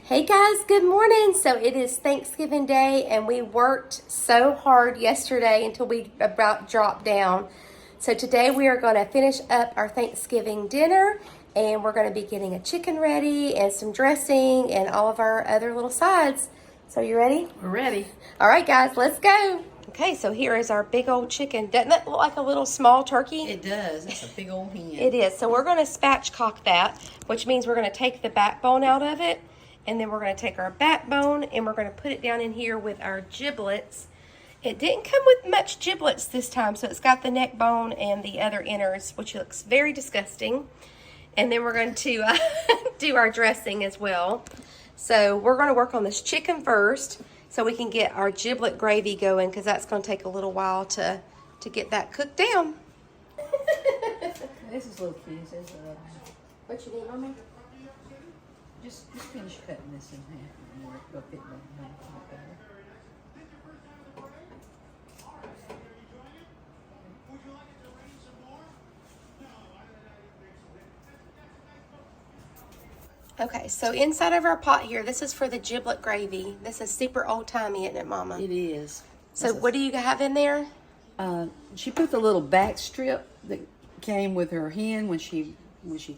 Hey guys, good morning. So it is Thanksgiving Day and we worked so hard yesterday until we about dropped down. So today we are going to finish up our Thanksgiving dinner and we're going to be getting a chicken ready and some dressing and all of our other little sides. So you ready? We're ready. All right guys, let's go. Okay, so here is our big old chicken. Doesn't that look like a little small turkey? It does. It's a big old hen. It is. So we're going to spatchcock that, which means we're going to take the backbone out of it. And then we're going to take our backbone and we're going to put it down in here with our giblets. It didn't come with much giblets this time, so it's got the neck bone and the other innards, which looks very disgusting. And then we're going to do our dressing as well. So we're going to work on this chicken first so we can get our giblet gravy going because that's going to take a little while to get that cooked down. This is little kids. What you need, Mama? Just finish cutting this in half and we'll fit that in half a bit better. Okay, so inside of our pot here, this is for the giblet gravy. This is super old-timey, isn't it, Mama? It is. So what do you have in there? She put the little back strip that came with her hen when she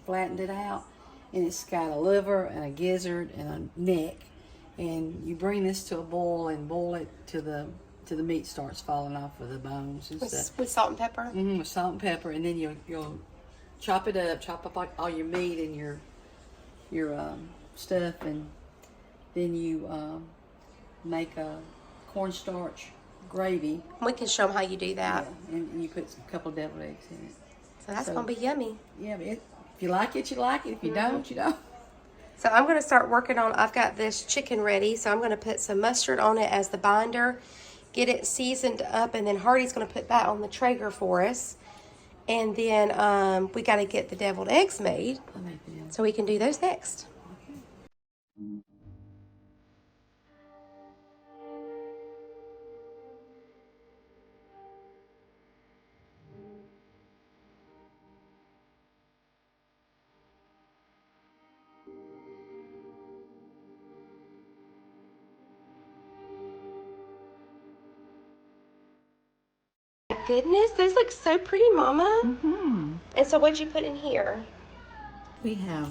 flattened it out. And it's got a liver and a gizzard and a neck. And you bring this to a boil and boil it till the meat starts falling off of the bones and stuff. With salt and pepper? Mm-hmm, with salt and pepper. And then you'll chop it up, chop up all your meat and your stuff, and then you make a cornstarch gravy. We can show them how you do that. Yeah, and you put a couple of deviled eggs in it. So that's going to be yummy. Yeah, but if you like it, you like it. If you don't, you don't. So I'm going to start working on, I've got this chicken ready, so I'm going to put some mustard on it as the binder, get it seasoned up, and then Hardy's going to put that on the Traeger for us. And then we got to get the deviled eggs made, so we can do those next. Goodness, those look so pretty, Mama. Mm-hmm. And so what'd you put in here? We have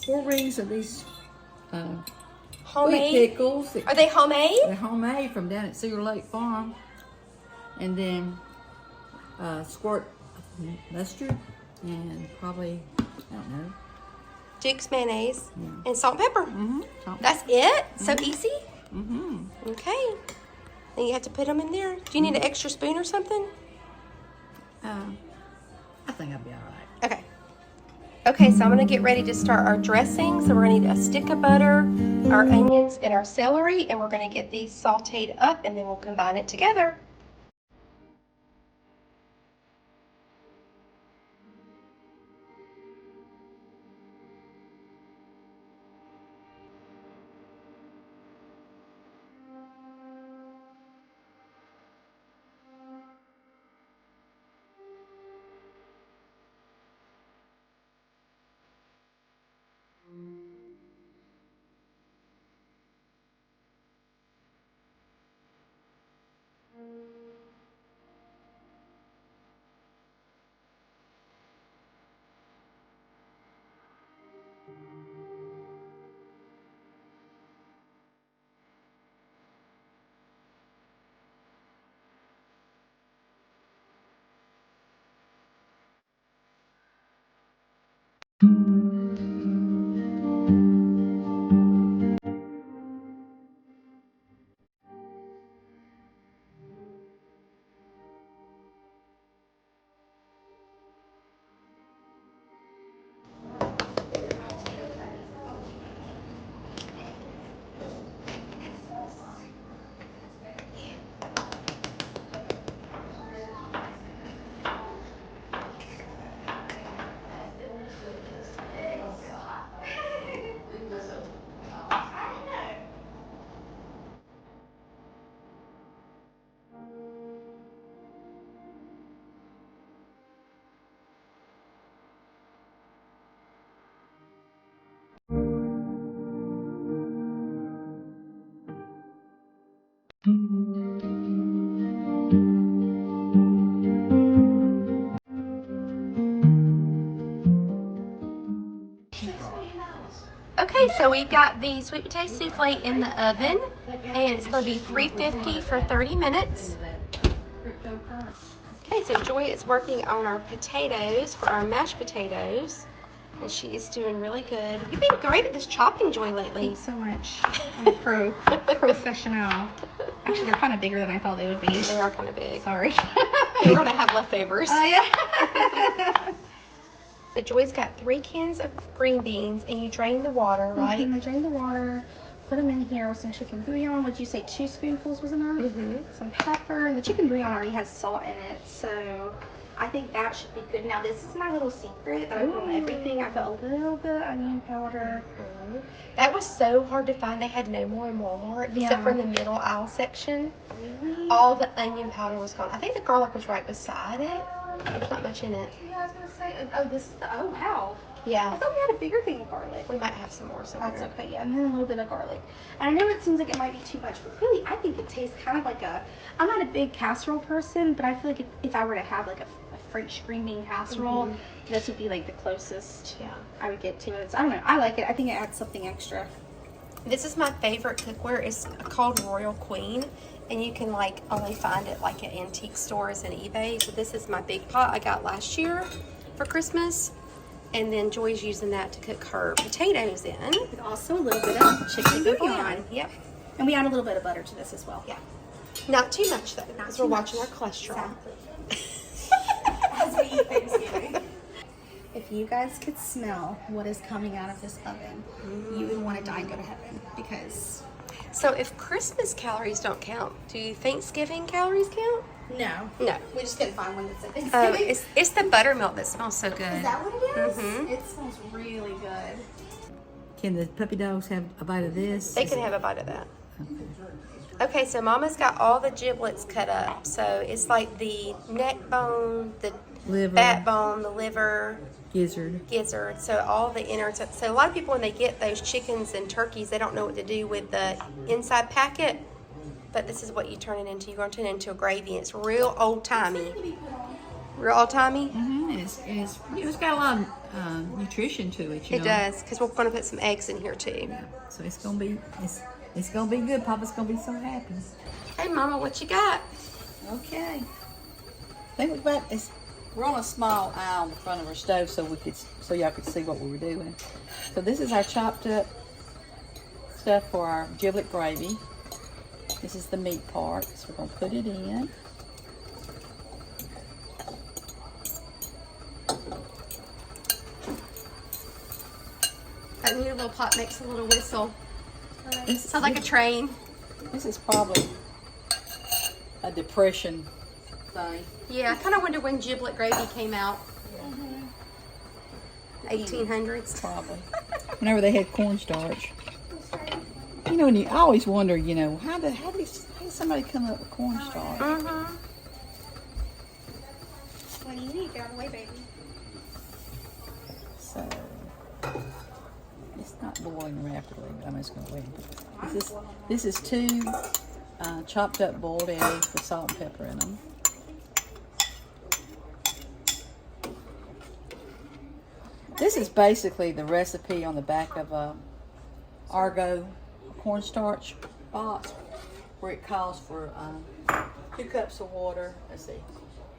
four rings of these Homemade? sweet pickles. Are they homemade? They're homemade from down at Cedar Lake Farm. And then squirt of mustard and probably, I don't know. Duke's mayonnaise and salt and pepper. Mm-hmm. That's it? So easy? Mm-hmm. Okay. Then you have to put them in there. Do you need an extra spoon or something? I think I'll be all right. Okay. Okay, so I'm going to get ready to start our dressing. So we're going to need a stick of butter, our onions, and our celery. And we're going to get these sauteed up and then we'll combine it together. Okay, so we've got the sweet potato souffle in the oven, and it's going to be 350 for 30 minutes. Okay, so Joy is working on our potatoes for our mashed potatoes, and she is doing really good. You've been great at this chopping, Joy, lately. Thanks so much. I'm a professional. Actually, they're kind of bigger than I thought they would be. They are kind of big. Sorry. We're going to have leftovers. Oh, yeah. So Joy's got 3 cans of green beans, and you drain the water, right? I drained the water, put them in here with some chicken bouillon. Would you say 2 spoonfuls was enough? Some pepper, and the chicken bouillon already has salt in it, so I think that should be good. Now, this is my little secret that I put on everything. I put a little bit of onion powder. That was so hard to find. They had no more in Walmart, except for in the middle aisle section. Really? All the onion powder was gone. I think the garlic was right beside it. There's not much in it. Yeah, I was going to say, oh, this is the, oh, wow. I Yeah, thought we had a bigger thing of garlic. we might have some more somewhere. That's okay, yeah, and then a little bit of garlic. And I know it seems like it might be too much, but really, I think it tastes kind of like I'm not a big casserole person, but I feel like if I were to have like a French green bean casserole, this would be like the closest I would get to it. So, I don't know, I like it. I think it adds something extra. This is my favorite cookware. It's called Royal Queen, and you can like only find it like at antique stores and eBay. So this is my big pot I got last year for Christmas, and then Joy's using that to cook her potatoes in. With also a little bit of chicken bouillon. Yep. And we add a little bit of butter to this as well. Yeah. Not too much though, because we're too watching our much. cholesterol. As we eat Thanksgiving. If you guys could smell what is coming out of this oven, you would want to die and go to heaven, because So if Christmas calories don't count, do Thanksgiving calories count? no, No. we just couldn't find one that said Oh, Thanksgiving. it's the buttermilk that smells so good. Is that what it is? Mhm. It smells really good. Can the puppy dogs have a bite of this? They can have a bite of that. Okay, so Mama's got all the giblets cut up. So it's like the neck bone, the Liver. backbone, the liver, Gizzard. gizzard. So all the innards. So a lot of people, when they get those chickens and turkeys, they don't know what to do with the inside packet. But this is what you turn it into. You're going to turn it into a gravy. And it's real old-timey. Real old-timey? It's got a lot of nutrition to it. It does, because we're going to put some eggs in here too. So it's gonna be it's gonna be good. Papa's gonna be so happy. Hey, Mama, what you got? Okay. I think we're on a small aisle in front of our stove, so y'all could see what we were doing. So this is our chopped up stuff for our giblet gravy. This is the meat part, so we're gonna put it in. That new little pot makes a little whistle. This, Sounds like a train. this is probably a depression thing. Yeah, I kind of wonder when giblet gravy came out. 1800s. Probably. Whenever they had cornstarch. You know, and I always wonder, how did somebody come up with cornstarch? Mm-hmm. What do you need? Get out of the way, baby. So, it's not boiling rapidly, but I'm just going to wait. This is 2 chopped up boiled eggs with salt and pepper in them. This is basically the recipe on the back of a Argo cornstarch box, where it calls for 2 cups of water. Let's see,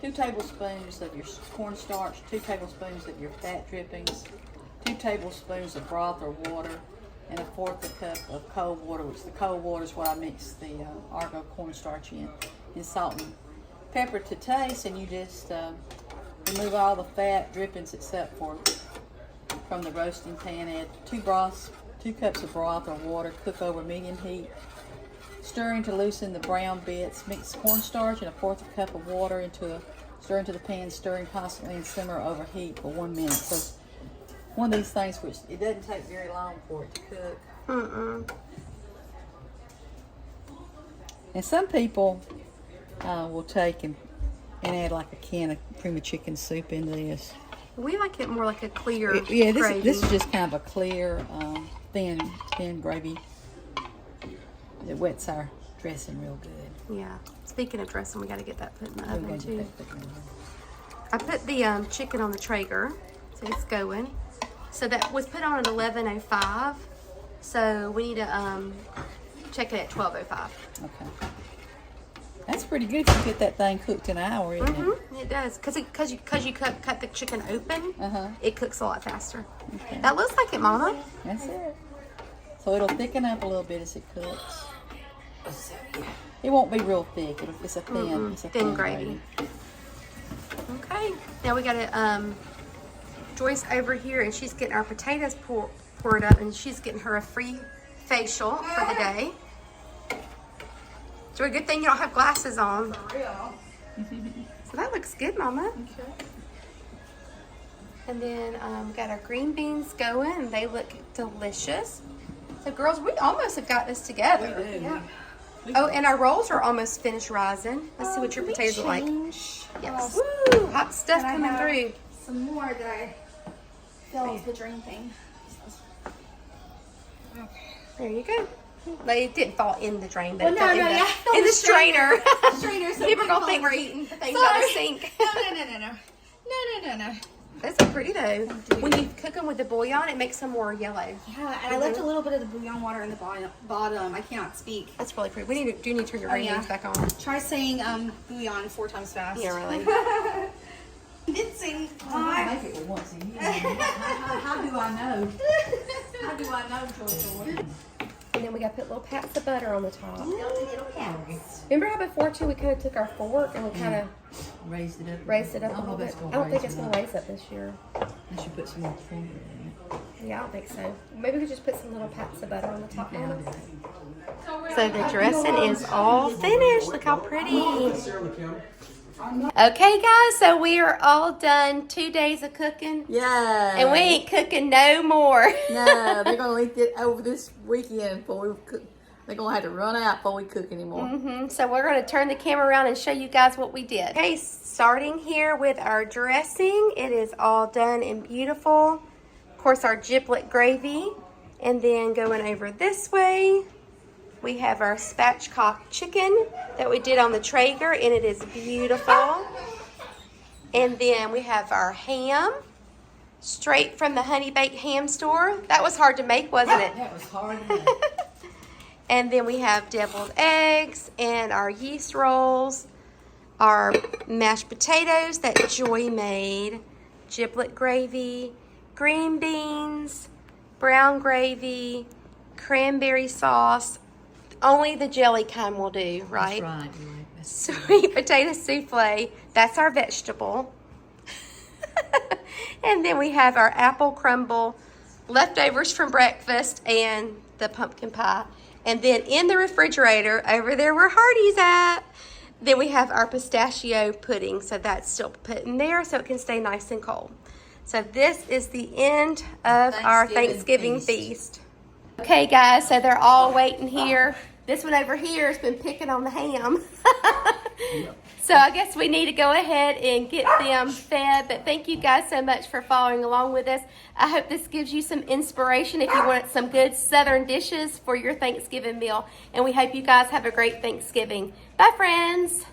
2 tablespoons of your cornstarch, 2 tablespoons of your fat drippings, 2 tablespoons of broth or water, and 1/4 cup of cold water, which the cold water is what I mix the Argo cornstarch in, and salt and pepper to taste. And you just remove all the fat drippings except for from the roasting pan. Add 2 cups of broth or water. Cook over medium heat, stirring to loosen the brown bits. Mix cornstarch and 1/4 cup of water stir into the pan, stirring constantly, and simmer over heat for 1 minute. So it's one of these things which it doesn't take very long for it to cook. And some people will take and add like a can of cream of chicken soup into this. We like it more like a clear Yeah, gravy. this is just kind of a clear, thin gravy that wets our dressing real good. Yeah. Speaking of dressing, we got to get that put in the We're oven gonna too. get that put in there. I put the chicken on the Traeger, so it's going. So that was put on at 11:05. So we need to check it at 12:05. Okay. That's pretty good if you get that thing cooked in an hour, isn't it? It does, because you cut the chicken open. Uh-huh. It cooks a lot faster. Okay. That looks like it, Mama. That's it. So it'll thicken up a little bit as it cooks. It won't be real thick. It's a thin, Thin gravy. Okay. Now we got to Joyce over here, and she's getting our potatoes poured up, and she's getting her a free facial for the day. So a good thing you don't have glasses on. For real. So that looks good, Mama. Okay. And then we got our green beans going, and they look delicious. So girls, we almost have got this together. We do. Yeah. Oh, and our rolls are almost finished rising. Let's see what your potatoes are like. Yes. Woo! Hot stuff And I coming have through. some more that I filled the drain thing. There you go. They didn't fall in the drain, but Well, it fell no, in, yeah, the, in the strainer. Strainer, so People are gonna people think we're are- eating things out of the sink. No. Those are pretty though. When you cook them with the bouillon, it makes them more yellow. Yeah, and I left a little bit of the bouillon water in the bottom. I cannot speak. That's really pretty. We do need to turn your green yeah. beans back on. Try saying bouillon 4 times fast. Yeah, really. Convincing. I make it once a year. How do I know? How do I know, Joy? And then we got to put little pats of butter on the top. Little cats. Remember how before too we kind of took our fork and we kind of Raised it up. raised it up a I little don't know bit? if it's I gonna don't think raise it's it going to up. raise up this year. I should put some more cornbread in it. Yeah, I don't think so. Maybe we could just put some little pats of butter on the top. Yeah, I'll do Mama. that. So the dressing is all finished. Look how pretty. Okay, guys, so we are all done. 2 days of cooking. Yeah. And we ain't cooking no more. No, they're gonna eat it over this weekend before we cook. They're gonna have to run out before we cook anymore. So we're going to turn the camera around and show you guys what we did. Okay, starting here with our dressing. It is all done and beautiful. Of course, our giblet gravy. And then going over this way, we have our spatchcock chicken that we did on the Traeger, and it is beautiful. And then we have our ham, straight from the Honey Baked Ham store. That was hard to make, wasn't it? That was hard to make. And then we have deviled eggs and our yeast rolls, our mashed potatoes that Joy made, giblet gravy, green beans, brown gravy, cranberry sauce. Only the jelly kind will do, right? That's right. Right. That's Sweet potato souffle. That's our vegetable. And then we have our apple crumble, leftovers from breakfast, and the pumpkin pie. And then in the refrigerator, over there where Hardy's at, then we have our pistachio pudding. So that's still put in there so it can stay nice and cold. So this is the end of our Thanksgiving feast. Okay, guys, so they're all waiting here. This one over here has been picking on the ham. So I guess we need to go ahead and get them fed. But thank you guys so much for following along with us. I hope this gives you some inspiration if you want some good Southern dishes for your Thanksgiving meal. And we hope you guys have a great Thanksgiving. Bye, friends.